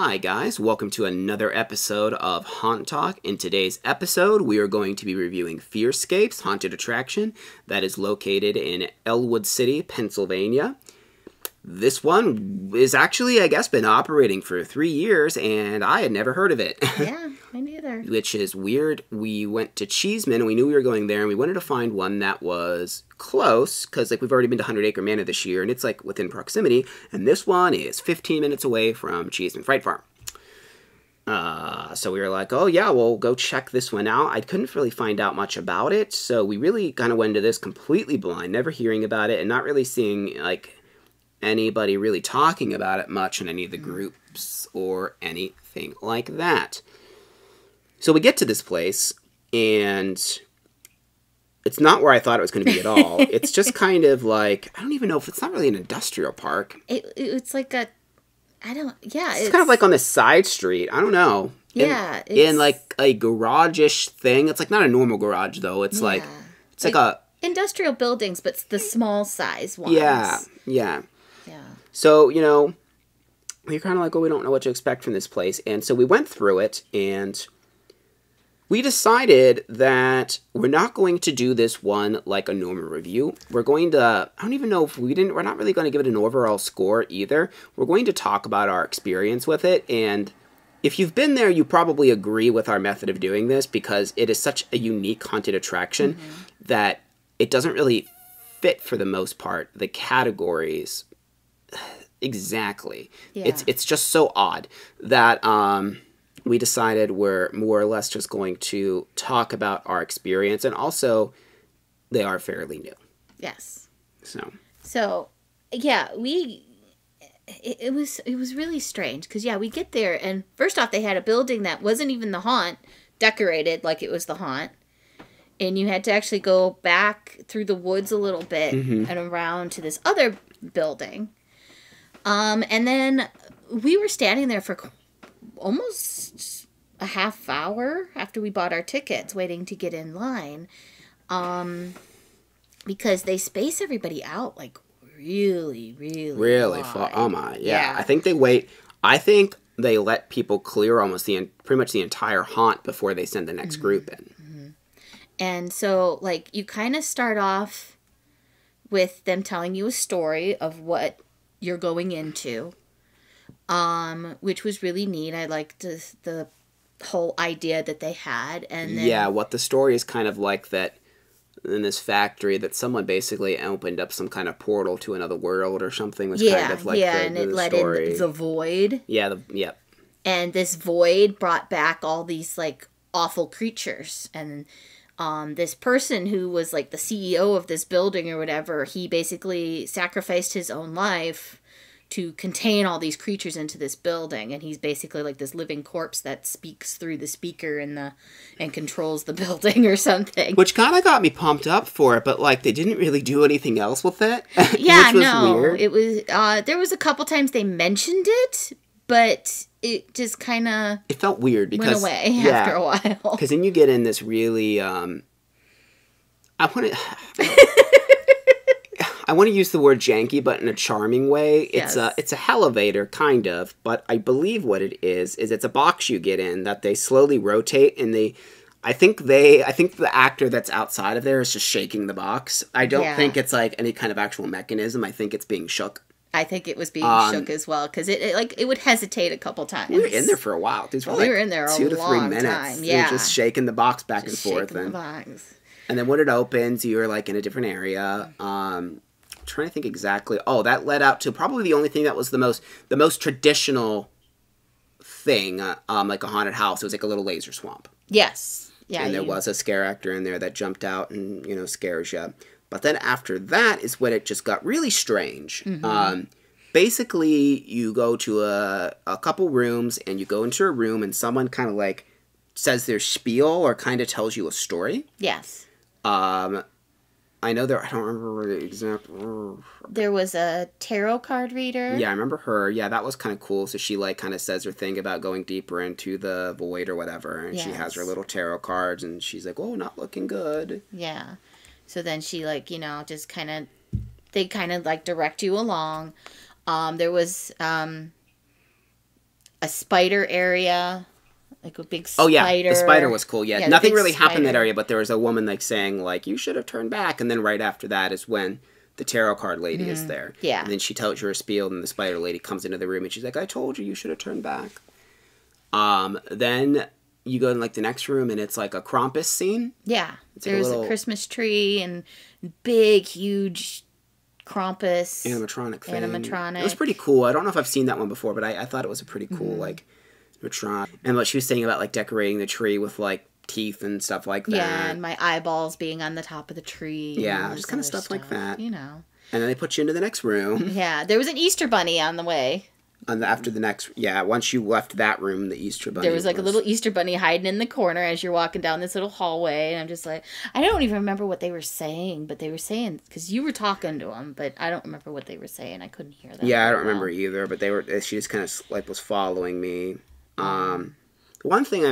Hi guys, welcome to another episode of Haunt Talk. In today's episode, we are going to be reviewing Fearscapes, haunted attraction that is located in Ellwood City, Pennsylvania. This one is actually, I guess, been operating for 3 years, and I had never heard of it. Yeah, me neither. Which is weird. We went to Cheeseman, and we knew we were going there, and we wanted to find one that was close, because we've already been to 100 Acre Manor this year, and it's within proximity, and this one is 15 minutes away from Cheeseman Fright Farm. So we were like, oh yeah, we'll go check this one out. I couldn't really find out much about it, so we really kind of went into this completely blind, never hearing about it, and not really seeing, anybody really talking about it much in any of the groups or anything like that. So we get to this place, and it's not where I thought it was going to be at all. It's just kind of I don't even know if it's not really an industrial park. It's like a, it's kind of like on the side street. I don't know. Yeah. In a garage-ish thing. It's not a normal garage, though. It's it's like a... industrial buildings, but the small size ones. Yeah. So, we're kind of we don't know what to expect from this place. And so we went through it, and we decided that we're not going to do this one like a normal review. We're going to, I don't even know if we're not really going to give it an overall score either. We're going to talk about our experience with it, and if you've been there, you probably agree with our method of doing this, because it is such a unique haunted attraction that it doesn't really fit, for the most part, the categories exactly. Yeah. It's just so odd that we decided we're more or less just going to talk about our experience, and also they are fairly new. Yes. So yeah, it was really strange, because we get there, and first off, they had a building that wasn't even the haunt decorated like it was the haunt. And you had to actually go back through the woods a little bit and around to this other building. And then we were standing there for almost a half hour after we bought our tickets, waiting to get in line. Because they space everybody out really far. Oh my, yeah. I think they let people clear almost pretty much the entire haunt before they send the next group in. And so, you kind of start off with them telling you a story of what you're going into, which was really neat. I liked the whole idea that they had. And then, what the story is kind of like that in this factory that someone basically opened up some kind of portal to another world or something. Was kind of and it led in the void. Yeah. And this void brought back all these, awful creatures, and... this person who was the CEO of this building or whatever, he basically sacrificed his own life to contain all these creatures into this building, and he's basically this living corpse that speaks through the speaker and controls the building or something. Which kind of got me pumped up for it, but they didn't really do anything else with it. Yeah, which was weird. It was. There was a couple times they mentioned it, but it just kind of... It felt weird because... went away after a while. Because then you get in this really... I want to use the word janky, but in a charming way. It's a elevator, kind of, but I believe what it is it's a box you get in that they slowly rotate, and I think the actor that's outside of there is just shaking the box. I don't think it's any kind of actual mechanism. I think it's being shook. I think it was being shook as well, because it would hesitate a couple times. We were in there for a while. We were in there 2 to 3 minutes. Time. Yeah, we were just shaking the box back and forth. The box. And then when it opens, you're in a different area. I'm trying to think exactly. Oh, that led out to probably the only thing that was the most traditional thing, like a haunted house. It was a little laser swamp. Yes. Yeah. And there was a scare actor in there that jumped out and scares you. But then after that is when it just got really strange. Basically, you go to a couple rooms, and you go into a room, and someone kind of says their spiel or kind of tells you a story. Yes. I know I don't remember the exact... There was a tarot card reader. Yeah, I remember her. Yeah, that was kind of cool. So she, kind of says her thing about going deeper into the void or whatever. And she has her little tarot cards, and she's like, oh, not looking good. Yeah. So then she, just kind of... They kind of, direct you along. There was... a spider area. Like a big spider. Oh, yeah. The spider was cool. Yeah. Yeah, Nothing really happened in that area, but there was a woman, like, saying, like, you should have turned back. And then right after that is when the tarot card lady is there. Yeah. And then she tells you her spiel, and the spider lady comes into the room, and she's like, I told you should have turned back. Then you go in, like, the next room, and it's, like, a Krampus scene. Yeah. It's There's like a Christmas tree and big, huge Krampus. Animatronic thing. Animatronic. It was pretty cool. I don't know if I've seen that one before, but I thought it was a pretty cool, like, animatronic. And what she was saying about, like, decorating the tree with, like, teeth and stuff like that. Yeah, and my eyeballs being on the top of the tree. Yeah, just kind of stuff like that. You know. And then they put you into the next room. Yeah, there was an Easter bunny on the way. After the next, once you left that room, the Easter bunny. There was like a little Easter bunny hiding in the corner as you're walking down this little hallway, and I'm just like, I don't even remember what they were saying, but they were saying, because you were talking to them, but I don't remember what they were saying. I couldn't hear them. Yeah, I don't remember either, but she just kind of like was following me. The one thing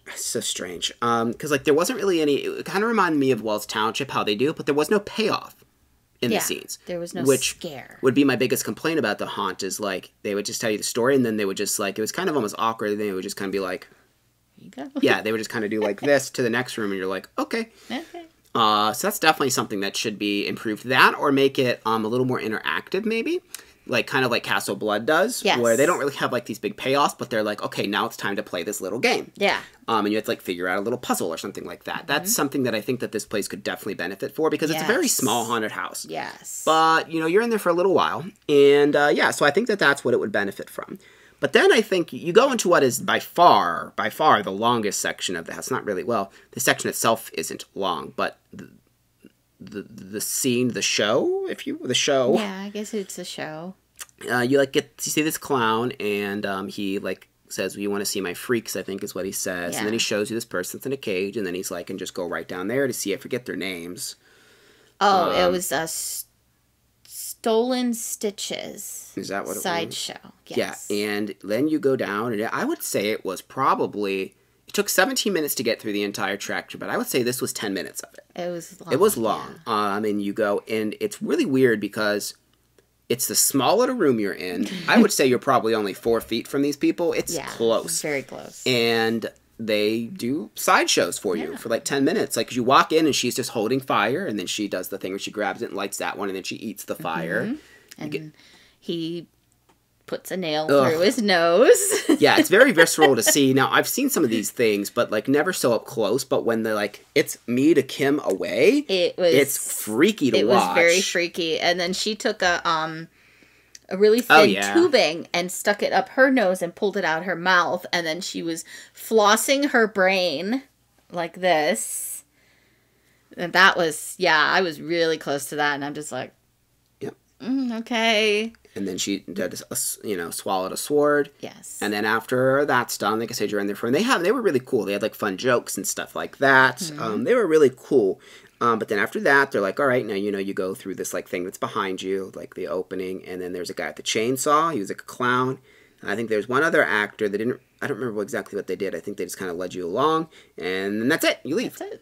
it's so strange, because like there wasn't really any. It kind of reminded me of Wells Township, how they do it, but there was no payoff in the scenes. There was no which scare. Would be my biggest complaint about the haunt is like they would just tell you the story and then they would just like it was kind of almost awkward. And they would just kind of be like, "You go." Yeah, they would just kind of do like this to the next room, and you're like, okay. Okay. So that's definitely something that should be improved. That or make it a little more interactive, maybe. Like, kind of like Castle Blood does, where they don't really have, like, these big payoffs, but they're like, okay, now it's time to play this little game. Yeah. And you have to, like, figure out a little puzzle or something like that. That's something that I think that this place could definitely benefit for, because it's a very small haunted house. Yes. But, you know, you're in there for a little while, and, so I think that that's what it would benefit from. But then I think you go into what is by far the longest section of the house. Not really, well, the section itself isn't long, but the scene, the show. Yeah, I guess it's a show. You see this clown, and he like says, well, "You want to see my freaks?" I think is what he says, and then he shows you this person that's in a cage, and then he's like, "And just go right down there to see." I forget their names. Oh, it was Stolen Stitches. Is that what it was? Sideshow. Yes. Yeah, and then you go down, and I would say it was probably. It took 17 minutes to get through the entire attraction, but I would say this was 10 minutes of it. It was long. It was long. Yeah. And you go, and it's really weird because it's the smaller the room you're in. I would say you're probably only 4 feet from these people. It's close. Very close. And they do sideshows for you for like 10 minutes. Like, you walk in, and she's just holding fire, and then she does the thing where she grabs it and lights that one, and then she eats the fire. And he puts a nail through his nose. Yeah, it's very visceral to see. Now, I've seen some of these things, but, like, never so up close. But when they're like, it's me to Kim away, it's freaky to watch. It was very freaky. And then she took a really thin tubing and stuck it up her nose and pulled it out her mouth. And then she was flossing her brain like this. And that was, I was really close to that. And I'm just like, okay. And then she did, swallowed a sword. Yes. And then after that's done, like I said, you're in there for, and they were really cool. They had like fun jokes and stuff like that. They were really cool. But then after that, they're like, all right, now, you go through this like thing that's behind you, like the opening. And then there's a guy with the chainsaw. He was like a clown. And I think there's one other actor that I don't remember exactly what they did. I think they just kind of led you along. And then that's it. You leave. That's it.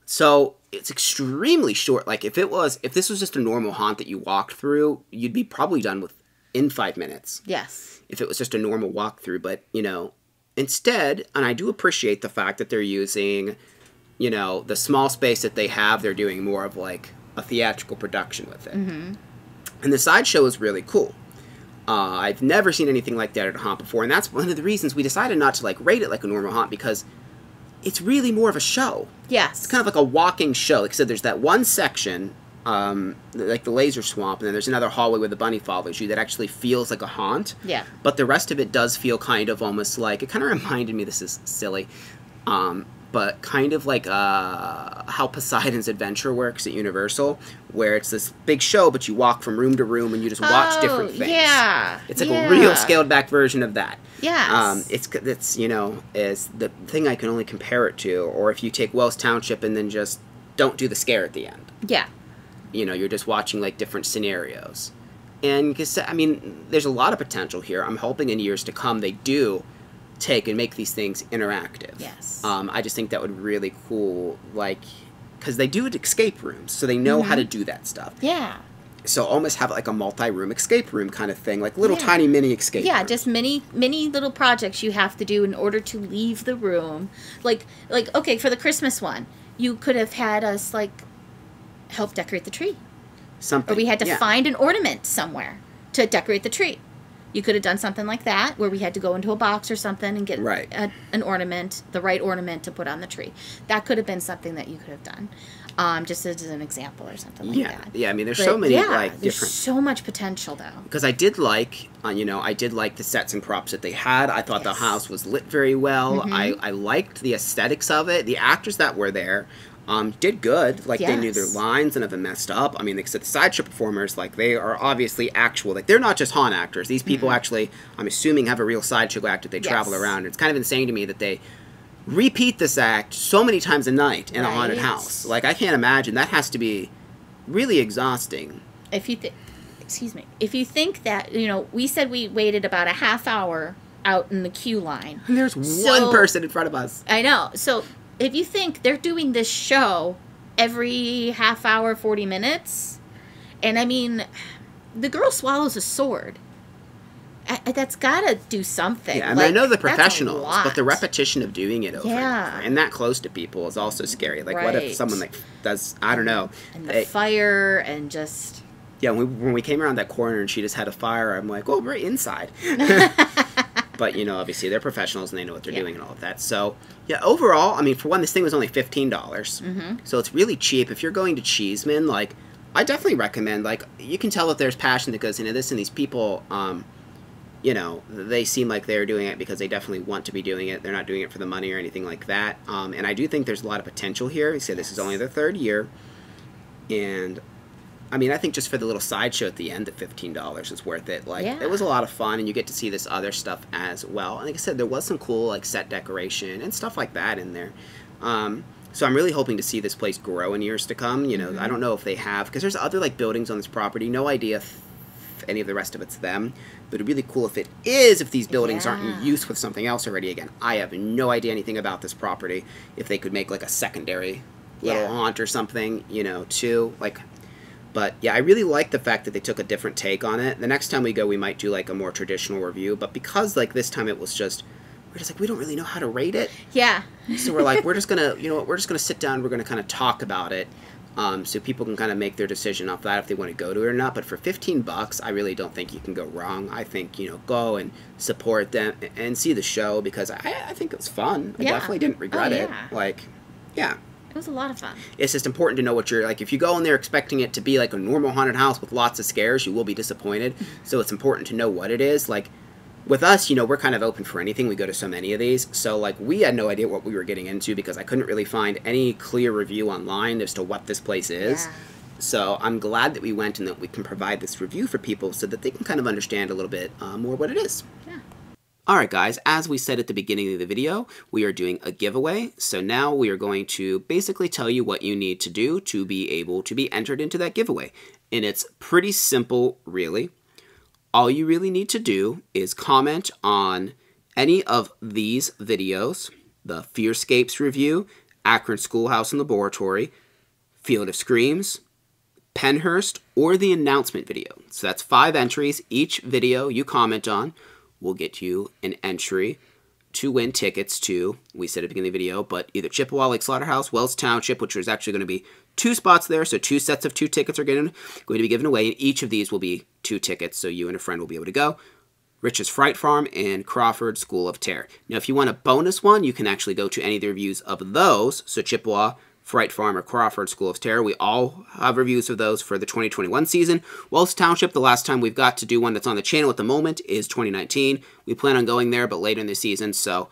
So it's extremely short. Like if this was just a normal haunt that you walked through, you'd be probably done in 5 minutes. Yes. If it was just a normal walkthrough, but instead, and I do appreciate the fact that they're using, the small space that they have, they're doing more of like a theatrical production with it. Mm-hmm. And the sideshow is really cool. I've never seen anything like that at a haunt before, and that's one of the reasons we decided not to like rate it like a normal haunt, because it's really more of a show. Yes. It's kind of like a walking show. Like I said, there's that one section, like the laser swamp, and then there's another hallway where the bunny follows you that actually feels like a haunt. Yeah. But the rest of it does feel kind of almost like, it kind of reminded me, this is silly, but kind of like how Poseidon's Adventure works at Universal, where it's this big show, but you walk from room to room and you just watch different things. Yeah. It's like a real scaled back version of that. Yes. It's is the thing I can only compare it to, or if you take Wells Township and then just don't do the scare at the end. Yeah. You're just watching like different scenarios. And because there's a lot of potential here. I'm hoping in years to come they do take and make these things interactive. Yes. I just think that would be really cool, like, because they do escape rooms, so they know how to do that stuff. Yeah. So almost have like a multi-room escape room kind of thing, like little tiny mini escape rooms. Yeah, just mini little projects you have to do in order to leave the room. Like okay, for the Christmas one, you could have had us like help decorate the tree. Something. Or we had to find an ornament somewhere to decorate the tree. You could have done something like that, where we had to go into a box or something and get an ornament, the right ornament to put on the tree. That could have been something that you could have done. Just as an example or something like that. Yeah, I mean, there's so many, like, there's different... so much potential, though. Because I did like, I did like the sets and props that they had. I thought the house was lit very well. I liked the aesthetics of it. The actors that were there did good. Like, they knew their lines, none of them messed up. I mean, like I said, the Sideshow performers, like, they are obviously actual. Like, they're not just haunt actors. These people actually, I'm assuming, have a real Sideshow act that they travel around. It's kind of insane to me that they repeat this act so many times a night in a haunted house. Like, I can't imagine. That has to be really exhausting. If you if you think that, we said we waited about a half hour out in the queue line. And there's one person in front of us. I know. So if you think they're doing this show every half hour, 40 minutes, and I mean, the girl swallows a sword. That's got to do something. Yeah, I mean, I know the professionals, but the repetition of doing it over and that close to people is also scary. Like, what if someone, like, does, I don't know. And the fire and just... Yeah, when we came around that corner and she just had a fire, I'm like, oh, we're inside. But, obviously, they're professionals and they know what they're doing and all of that. So, yeah, overall, I mean, for one, this thing was only $15. So it's really cheap. If you're going to Cheeseman, like, I definitely recommend, like, you can tell that there's passion that goes into this, and these people... they seem like they're doing it because they definitely want to be doing it. They're not doing it for the money or anything like that. And I do think there's a lot of potential here. You said this is only their third year. And, I mean, I think just for the little sideshow at the end, the $15 is worth it. Like, it was a lot of fun, and you get to see this other stuff as well. And like I said, there was some cool, like, set decoration and stuff like that in there. So I'm really hoping to see this place grow in years to come. I don't know if they have, because there's other, like, buildings on this property. No idea if any of the rest of it's them, but it'd be really cool if it is, if these buildings aren't in use with something else already. Again, I have no idea anything about this property. If they could make like a secondary little haunt or something, too, like, but yeah, I really like the fact that they took a different take on it. The next time we go, we might do like a more traditional review, but because like this time it was just, we're just like, we don't really know how to rate it. Yeah. So we're like, we're just gonna, we're just gonna sit down, we're gonna kind of talk about it. So people can kind of make their decision off that if they want to go to it or not. But for $15, I really don't think you can go wrong. I think, go and support them and see the show, because I think it was fun. I definitely didn't regret it. Like, yeah. It was a lot of fun. It's just important to know what you're, like, if you go in there expecting it to be like a normal haunted house with lots of scares, you will be disappointed. So it's important to know what it is. Like, with us, we're kind of open for anything. We go to so many of these. So, like, we had no idea what we were getting into because I couldn't really find any clear review online as to what this place is. Yeah. So I'm glad that we went and that we can provide this review for people so that they can kind of understand a little bit more what it is. Yeah. Alright guys, as we said at the beginning of the video, we are doing a giveaway. So now we are going to basically tell you what you need to do to be able to be entered into that giveaway. And it's pretty simple, really. All you really need to do is comment on any of these videos: the Fearscapes review, Akron Schoolhouse and Laboratory, Field of Screams, Penhurst, or the announcement video. So that's 5 entries. Each video you comment on will get you an entry to win tickets to, we said at the beginning of the video, but either Chippewa Lake Slaughterhouse, Wells Township, which is actually going to be 2 spots there, so 2 sets of 2 tickets are going to be given away, and each of these will be 2 tickets, so you and a friend will be able to go. Rich's Fright Farm and Crawford School of Terror. Now, if you want a bonus one, you can actually go to any of the reviews of those, so Chippewa, Fright Farm, or Crawford School of Terror. We all have reviews of those for the 2021 season. Wells Township, the last time we've got to do one that's on the channel at the moment is 2019. We plan on going there, but later in the season, so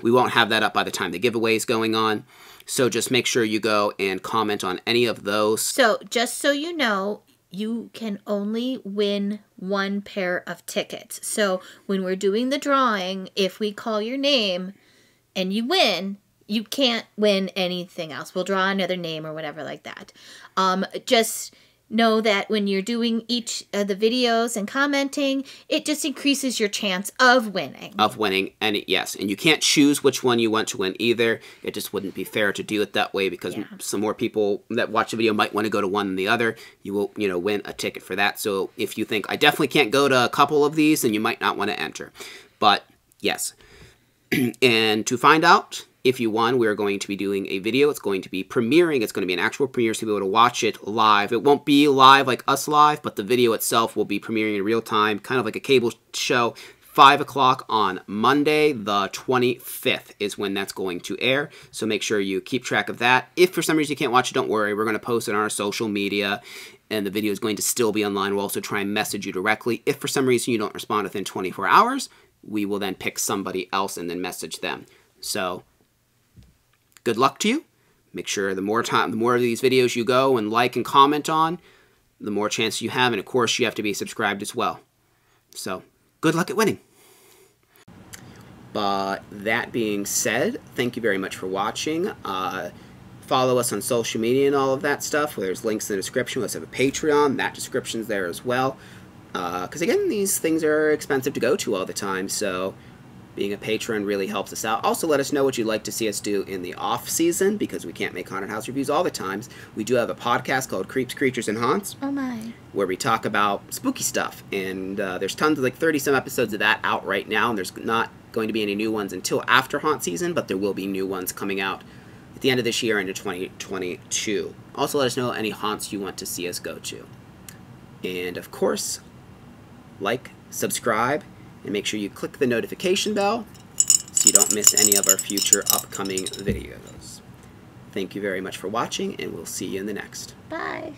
we won't have that up by the time the giveaway is going on. So just make sure you go and comment on any of those. So just so you know, you can only win 1 pair of tickets. So when we're doing the drawing, if we call your name and you win, you can't win anything else. We'll draw another name or whatever like that. Just know that when you're doing each of the videos and commenting, it just increases your chance of winning. And yes, and you can't choose which one you want to win either. It just wouldn't be fair to do it that way, because some more people that watch the video might want to go to one than the other. You will, win a ticket for that. So if you think, I definitely can't go to a couple of these, then you might not want to enter. But yes. And to find out if you won, we're going to be doing a video. It's going to be premiering. It's going to be an actual premiere, so you'll be able to watch it live. It won't be live like us live, but the video itself will be premiering in real time, kind of like a cable show. 5 o'clock on Monday, the 25th is when that's going to air. So make sure you keep track of that. If for some reason you can't watch it, don't worry. We're going to post it on our social media, and the video is going to still be online. We'll also try and message you directly. If for some reason you don't respond within 24 hours, we will then pick somebody else and then message them. So good luck to you. Make sure the more of these videos you go and like and comment on, the more chance you have. And of course, you have to be subscribed as well. So good luck at winning. But that being said, thank you very much for watching. Follow us on social media and all of that stuff. There's links in the description. We also have a Patreon. That description's there as well. Because again, these things are expensive to go to all the time, so being a patron really helps us out. Also, let us know what you'd like to see us do in the off-season, because we can't make haunted house reviews all the times. We do have a podcast called Creeps, Creatures, and Haunts. Oh my. Where we talk about spooky stuff. And there's tons of, like 30-some episodes of that out right now, and there's not going to be any new ones until after haunt season, but there will be new ones coming out at the end of this year into 2022. Also, let us know any haunts you want to see us go to. And, of course, like, subscribe, and make sure you click the notification bell so you don't miss any of our future upcoming videos. Thank you very much for watching, and we'll see you in the next. Bye.